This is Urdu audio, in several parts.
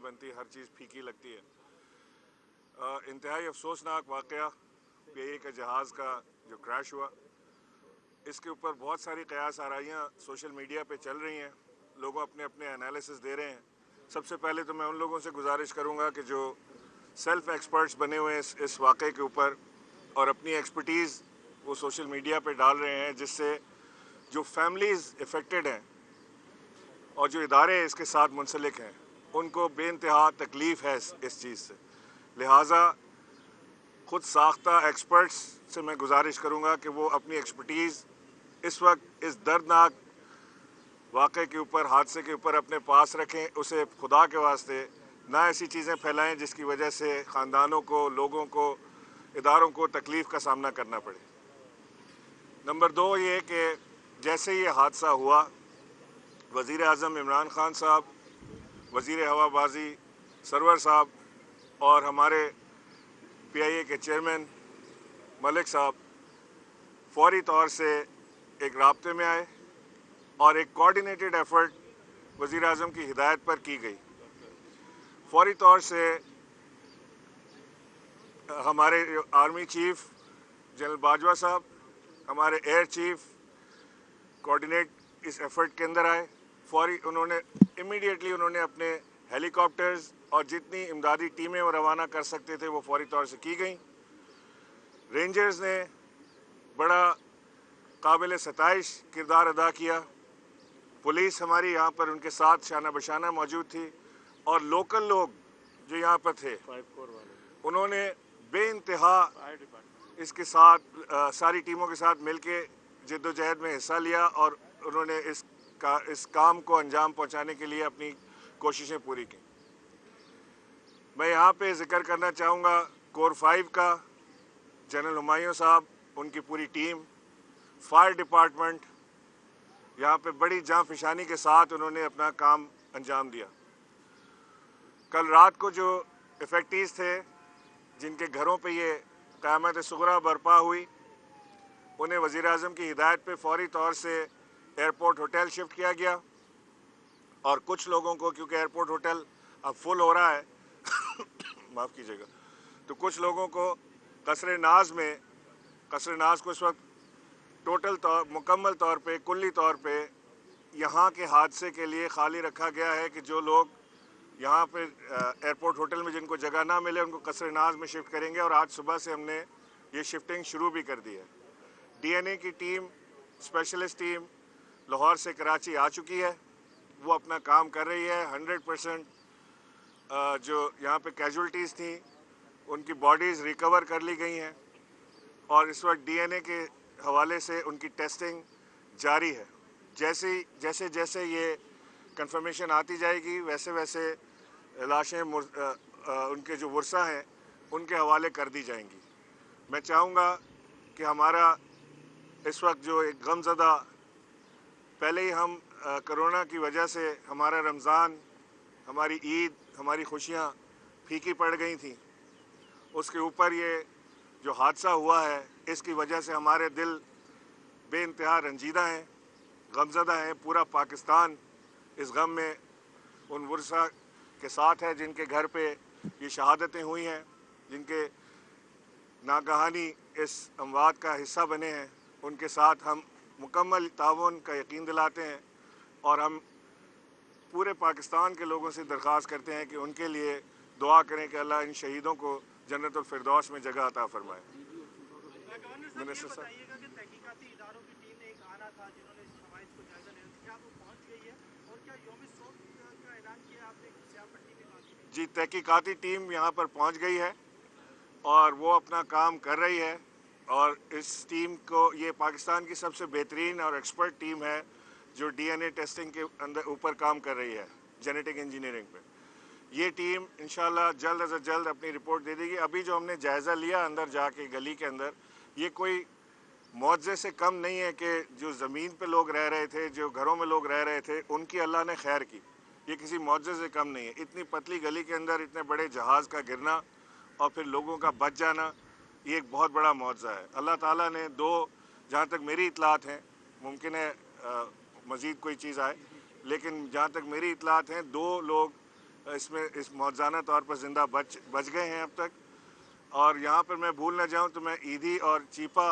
بنتی, ہر چیز پھیکی لگتی ہے. انتہائی افسوسناک واقعہ PIA کا جہاز کا جو کریش ہوا, اس کے اوپر بہت ساری قیاس آرائیاں سوشل میڈیا پہ چل رہی ہیں, لوگوں اپنے اپنے انالیسس دے رہے ہیں. سب سے پہلے تو میں ان لوگوں سے گزارش کروں گا کہ جو سیلف ایکسپرٹس بنے ہوئے ہیں اس واقعے کے اوپر اور اپنی ایکسپرٹیز وہ سوشل میڈیا پہ ڈال رہے ہیں, جس سے جو فیملیز افیکٹڈ ہیں اور جو ادارے اس کے ساتھ منسلک ہیں ان کو بے انتہا تکلیف ہے اس چیز سے. لہٰذا خود ساختہ ایکسپرٹس سے میں گزارش کروں گا کہ وہ اپنی ایکسپرٹیز اس وقت اس دردناک واقعے کے اوپر, حادثے کے اوپر اپنے پاس رکھیں. اسے خدا کے واسطے نہ ایسی چیزیں پھیلائیں جس کی وجہ سے خاندانوں کو, لوگوں کو, اداروں کو تکلیف کا سامنا کرنا پڑے. نمبر 2 یہ کہ جیسے یہ حادثہ ہوا, وزیر اعظم عمران خان صاحب, وزیر ہوا بازی سرور صاحب اور ہمارے PIA کے چیئرمین ملک صاحب فوری طور سے ایک رابطے میں آئے اور ایک کوارڈینیٹڈ ایفرٹ وزیر اعظم کی ہدایت پر کی گئی. فوری طور سے ہمارے آرمی چیف جنرل باجوہ صاحب, ہمارے ایئر چیف کوارڈینیٹ اس ایفرٹ کے اندر آئے. فوری امیڈیٹلی انہوں نے اپنے ہیلی کاپٹرز اور جتنی امدادی ٹیمیں وہ روانہ کر سکتے تھے وہ فوری طور سے کی گئیں. رینجرز نے بڑا قابل ستائش کردار ادا کیا. پولیس ہماری یہاں پر ان کے ساتھ شانہ بشانہ موجود تھی, اور لوکل لوگ جو یہاں پر تھے انہوں نے بے انتہا اس کے ساتھ ساری ٹیموں کے ساتھ مل کے جد و جہد میں حصہ لیا, اور انہوں نے اس کام کو انجام پہنچانے کے لیے اپنی کوششیں پوری کی. میں یہاں پہ ذکر کرنا چاہوں گا کور 5 کا, جنرل ہمایوں صاحب, ان کی پوری ٹیم, فائر ڈپارٹمنٹ, یہاں پہ بڑی جاں فشانی کے ساتھ انہوں نے اپنا کام انجام دیا. کل رات کو جو افیکٹیز تھے جن کے گھروں پہ یہ قیامت صغریٰ برپا ہوئی, انہیں وزیر اعظم کی ہدایت پہ فوری طور سے ایئرپورٹ ہوٹل شفٹ کیا گیا, اور کچھ لوگوں کو, کیونکہ ایئرپورٹ ہوٹل اب فل ہو رہا ہے معاف کیجیے گا, تو کچھ لوگوں کو قصر ناز کو اس وقت مکمل طور پہ, کلی طور پہ یہاں کے حادثے کے لیے خالی رکھا گیا ہے, کہ جو لوگ یہاں پہ ایئرپورٹ ہوٹل میں جن کو جگہ نہ ملے ان کو قصر ناز میں شفٹ کریں گے. اور آج صبح سے ہم نے یہ شفٹنگ شروع بھی کر دی ہے. DNA کی ٹیم, اسپیشلسٹ ٹیم لاہور سے کراچی آ چکی ہے, وہ اپنا کام کر رہی ہے. 100% جو یہاں پہ کیجولٹیز تھیں ان کی باڈیز ریکور کر لی گئی ہیں, اور اس وقت DNA کے حوالے سے ان کی ٹیسٹنگ جاری ہے. جیسے یہ کنفرمیشن آتی جائے گی ویسے ویسے لاشیں ان کے جو ورثہ ہیں ان کے حوالے کر دی جائیں گی. میں چاہوں گا کہ ہمارا اس وقت جو ایک غم زدہ, پہلے ہی ہم کرونا کی وجہ سے ہمارا رمضان, ہماری عید, ہماری خوشیاں پھیکی پڑ گئی تھیں, اس کے اوپر یہ جو حادثہ ہوا ہے اس کی وجہ سے ہمارے دل بے انتہا رنجیدہ ہیں, غمزدہ ہیں. پورا پاکستان اس غم میں ان ورثہ کے ساتھ ہے جن کے گھر پہ یہ شہادتیں ہوئی ہیں, جن کے ناگہانی اس اموات کا حصہ بنے ہیں. ان کے ساتھ ہم مکمل تعاون کا یقین دلاتے ہیں, اور ہم پورے پاکستان کے لوگوں سے درخواست کرتے ہیں کہ ان کے لیے دعا کریں کہ اللہ ان شہیدوں کو جنت الفردوس میں جگہ عطا فرمائے. منسٹر صاحب, تحقیقاتی اداروں کی ٹیم نے ایک آنا تھا جنہوں نے شواہد کو جائزہ لیا, کیا وہ پہنچ گئی ہے, اور کیا یوم سوگ کا اعلان کیا آپ نے سیاہ پٹی میں باقی میں؟ جی, تحقیقاتی ٹیم یہاں پر پہنچ گئی ہے اور وہ اپنا کام کر رہی ہے, اور اس ٹیم کو, یہ پاکستان کی سب سے بہترین اور ایکسپرٹ ٹیم ہے جو DNA ٹیسٹنگ کے اوپر کام کر رہی ہے, جینیٹک انجینئرنگ پہ. یہ ٹیم انشاءاللہ جلد از جلد اپنی رپورٹ دے دے گی. ابھی جو ہم نے جائزہ لیا اندر جا کے گلی کے اندر, یہ کوئی معجزے سے کم نہیں ہے کہ جو زمین پہ لوگ رہ رہے تھے, جو گھروں میں لوگ رہ رہے تھے, ان کی اللہ نے خیر کی. یہ کسی معجزے سے کم نہیں ہے. اتنی پتلی گلی کے اندر اتنے بڑے جہاز کا گرنا اور پھر لوگوں کا بچ جانا, یہ ایک بہت بڑا معجزہ ہے. اللہ تعالیٰ نے جہاں تک میری اطلاعات ہیں, ممکن ہے مزید کوئی چیز آئے, لیکن جہاں تک میری اطلاعات ہیں 2 لوگ اس میں اس موزانہ طور پر زندہ بچ گئے ہیں اب تک. اور یہاں پر میں بھول نہ جاؤں تو میں ایدھی اور چیپا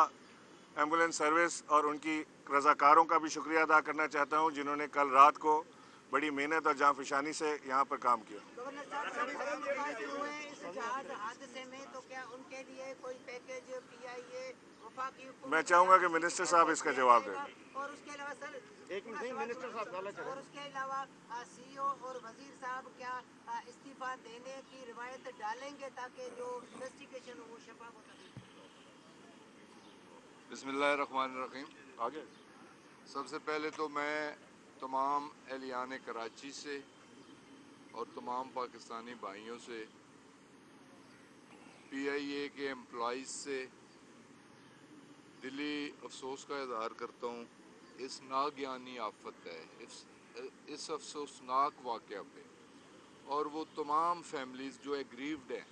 ایمبولینس سروس اور ان کی رضاکاروں کا بھی شکریہ ادا کرنا چاہتا ہوں جنہوں نے کل رات کو بڑی محنت اور جاں فشانی سے یہاں پر کام کیا. گورنر صاحب جو گھر متاثر ہوئے ہیں اس جہاز حادثے میں تو کیا ان کے لیے کوئی پیکیج پی آئی اے وفاقی حکومت میں چاہوں گا کہ منسٹر صاحب اس کا جواب دیں. اور اس کے علاوہ سر ایک منٹ نہیں، منسٹر صاحب غلط ہے. اور اس کے علاوہ سی او اور وزیر صاحب کیا استعفیٰ دینے کی روایت ڈالیں گے تاکہ جو انویسٹیگیشن ہو وہ شفاف ہو سکے؟ بسم اللہ الرحمن الرحیم. آگے سب سے پہلے تو میں تمام اہلیان کراچی سے اور تمام پاکستانی بھائیوں سے، پی آئی اے کے امپلائیز سے دلی افسوس کا اظہار کرتا ہوں اس ناگہانی آفت ہے، اس افسوسناک واقعہ پہ، اور وہ تمام فیملیز جو ایگریوڈ ہیں،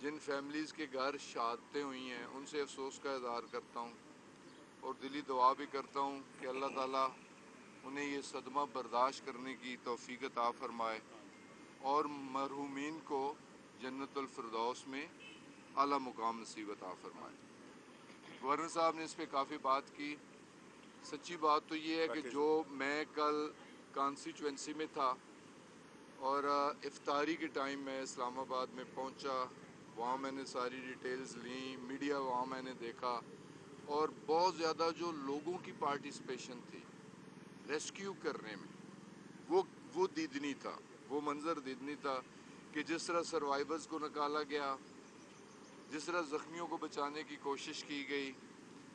جن فیملیز کے گھر شہادتیں ہوئی ہیں، ان سے افسوس کا اظہار کرتا ہوں اور دلی دعا بھی کرتا ہوں کہ اللہ تعالیٰ انہیں یہ صدمہ برداشت کرنے کی توفیق عطا فرمائے اور مرحومین کو جنت الفردوس میں اعلیٰ مقام نصیب عطا فرمائے. گورنر صاحب نے اس پہ کافی بات کی. سچی بات تو یہ ہے کہ جو میں کل کانسٹیچوئنسی میں تھا اور افطاری کے ٹائم میں اسلام آباد میں پہنچا، وہاں میں نے ساری ڈیٹیلز لیں، میڈیا وہاں میں نے دیکھا، اور بہت زیادہ جو لوگوں کی پارٹیسپیشن تھی ریسکیو کرنے میں، وہ دیدنی تھا، وہ منظر دیدنی تھا کہ جس طرح سروائیورز کو نکالا گیا، جس طرح زخمیوں کو بچانے کی کوشش کی گئی،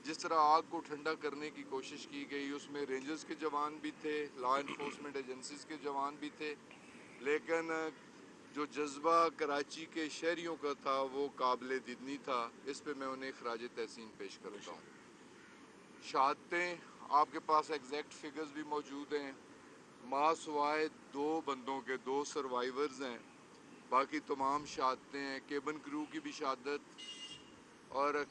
جس طرح آگ کو ٹھنڈا کرنے کی کوشش کی گئی. اس میں رینجرز کے جوان بھی تھے، لا انفورسمنٹ ایجنسیز کے جوان بھی تھے، لیکن جو جذبہ کراچی کے شہریوں کا تھا وہ قابل دیدنی تھا. اس پہ میں انہیں خراج تحسین پیش کرتا ہوں. شہادتیں آپ کے پاس ایگزیکٹ فگرز بھی موجود ہیں. ماں سوائے 2 بندوں کے 2 سروائیورز ہیں، باقی تمام شہادتیں ہیں. کیبن کرو کی بھی شہادت اور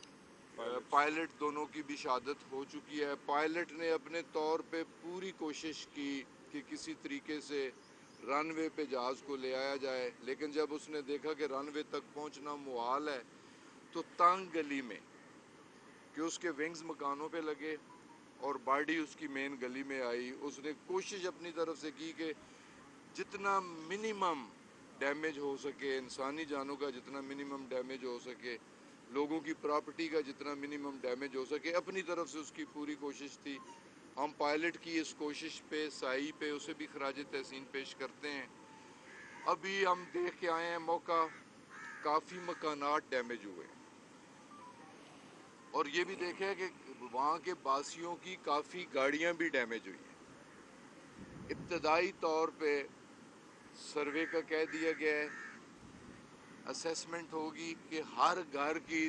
پائلٹ دونوں کی بھی شہادت ہو چکی ہے. پائلٹ نے اپنے طور پہ پوری کوشش کی کہ کسی طریقے سے رن وے پہ جہاز کو لے آیا جائے، لیکن جب اس نے دیکھا کہ رن وے تک پہنچنا محال ہے تو تنگ گلی میں کہ اس کے ونگز مکانوں پہ لگے اور باڈی اس کی مین گلی میں آئی، اس نے کوشش اپنی طرف سے کی کہ جتنا منیمم ڈیمیج ہو سکے، انسانی جانوں کا جتنا منیمم ڈیمیج ہو سکے، لوگوں کی پراپرٹی کا جتنا منیمم ڈیمیج ہو سکے، اپنی طرف سے اس کی پوری کوشش تھی. ہم پائلٹ کی اس کوشش پہ، سائی پہ اسے بھی خراج تحسین پیش کرتے ہیں. ابھی ہم دیکھ کے آئے ہیں موقع، کافی مکانات ڈیمیج ہوئے، اور یہ بھی دیکھا کہ وہاں کے باسیوں کی کافی گاڑیاں بھی ڈیمیج ہوئی ہیں. ابتدائی طور پہ سروے کا کہہ دیا گیا ہے، اسیسمنٹ ہوگی کہ ہر گھر کی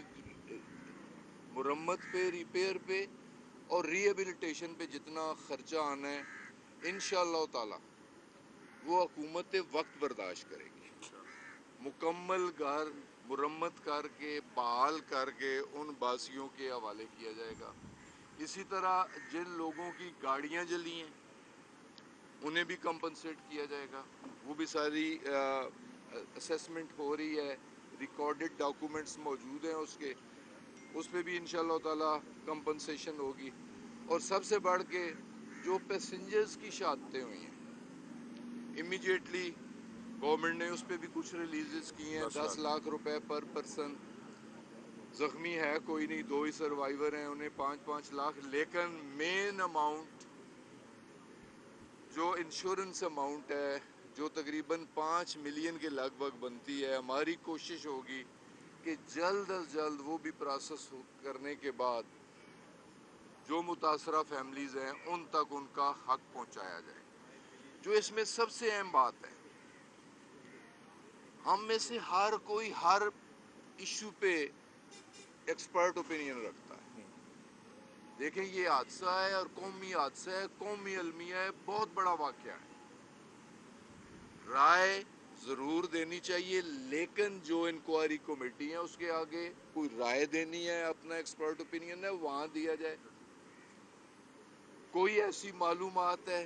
مرمت پہ، ریپیئر پہ اور ری ایبلیٹیشن پہ جتنا خرچہ آنا ہے انشاءاللہ تعالی وہ حکومت وقت برداشت کرے گی. مکمل گھر مرمت کر کے، بحال کر کے ان باسیوں کے حوالے کیا جائے گا. اسی طرح جن لوگوں کی گاڑیاں جلی ہیں انہیں بھی کمپنسیٹ کیا جائے گا. وہ بھی ساری اسیسمنٹ ہو رہی ہے، ریکارڈڈ ڈاکومنٹس موجود ہیں اس پہ بھی انشاءاللہ تعالی کمپنسیشن ہوگی. اور سب سے بڑھ کے جو پیسنجرز کی شہادتیں ہوئی ہیں، امیجیٹلی گورنمنٹ نے اس پہ بھی کچھ ریلیزز کی ہیں، 10 لاکھ روپے پر پرسن. زخمی ہے کوئی نہیں، 2 ہی سروائیور ہیں، انہیں 5-5 لاکھ. لیکن مین اماؤنٹ جو انشورنس اماؤنٹ ہے، جو تقریباً 5 ملین کے لگ بھگ بنتی ہے، ہماری کوشش ہوگی کہ جلد از جلد وہ بھی پروسیس کرنے کے بعد جو متاثرہ فیملیز ہیں ان تک ان کا حق پہنچایا جائے. جو اس میں سب سے اہم بات ہے، ہم میں سے ہر کوئی ہر ایشو پہ ایکسپرٹ اوپینین رکھتا ہے. دیکھیں یہ حادثہ ہے اور قومی حادثہ ہے، قومی المیہ ہے، بہت بڑا واقعہ ہے. رائے ضرور دینی چاہیے، لیکن جو انکوائری کمیٹی ہے اس کے آگے کوئی رائے دینی ہے، اپنا ایکسپرٹ اوپینین ہے، وہاں دیا جائے. کوئی ایسی معلومات ہے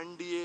NDA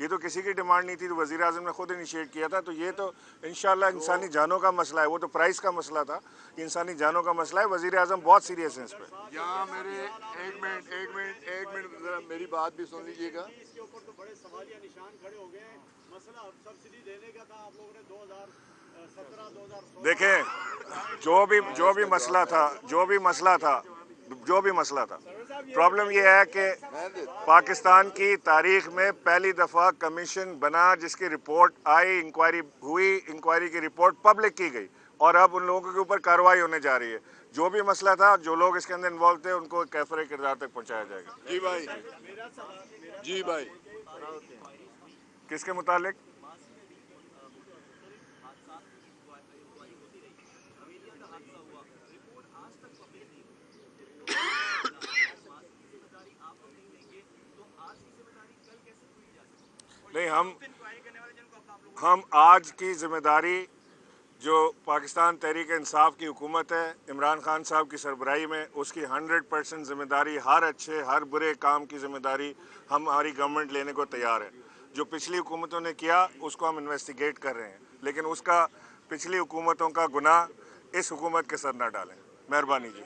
یہ تو کسی کی ڈیمانڈ نہیں تھی، تو وزیر اعظم نے خود انیشیٹ کیا تھا. تو یہ تو انشاءاللہ انسانی جانوں کا مسئلہ ہے، وہ تو پرائز کا مسئلہ تھا، یہ انسانی جانوں کا مسئلہ ہے. وزیر اعظم بہت سیریس ہیں اس پہ. یہاں میرے ایک منٹ ذرا میری بات بھی سن لیجیے گا. اس کے اوپر تو بڑے سوالیہ نشان کھڑے ہو گئے ہیں. مسئلہ سبسڈی دینے کا تھا، آپ لوگوں نے 2017 2016 دیکھیں جو بھی مسئلہ تھا پرابلم یہ ہے کہ پاکستان کی تاریخ میں پہلی دفعہ کمیشن بنا جس کی رپورٹ آئی، انکوائری ہوئی، انکوائری کی رپورٹ پبلک کی گئی، اور اب ان لوگوں کے اوپر کارروائی ہونے جا رہی ہے. جو بھی مسئلہ تھا، جو لوگ اس کے اندر انوالو تھے، ان کو کیفر کردار تک پہنچایا جائے گا. جی بھائی کس کے متعلق؟ نہیں، ہم آج کی ذمہ داری جو پاکستان تحریک انصاف کی حکومت ہے عمران خان صاحب کی سربراہی میں، اس کی 100% ذمہ داری، ہر اچھے ہر برے کام کی ذمہ داری ہماری گورنمنٹ لینے کو تیار ہے. جو پچھلی حکومتوں نے کیا اس کو ہم انویسٹیگیٹ کر رہے ہیں، لیکن اس کا پچھلی حکومتوں کا گناہ اس حکومت کے سر نہ ڈالیں. مہربانی جی.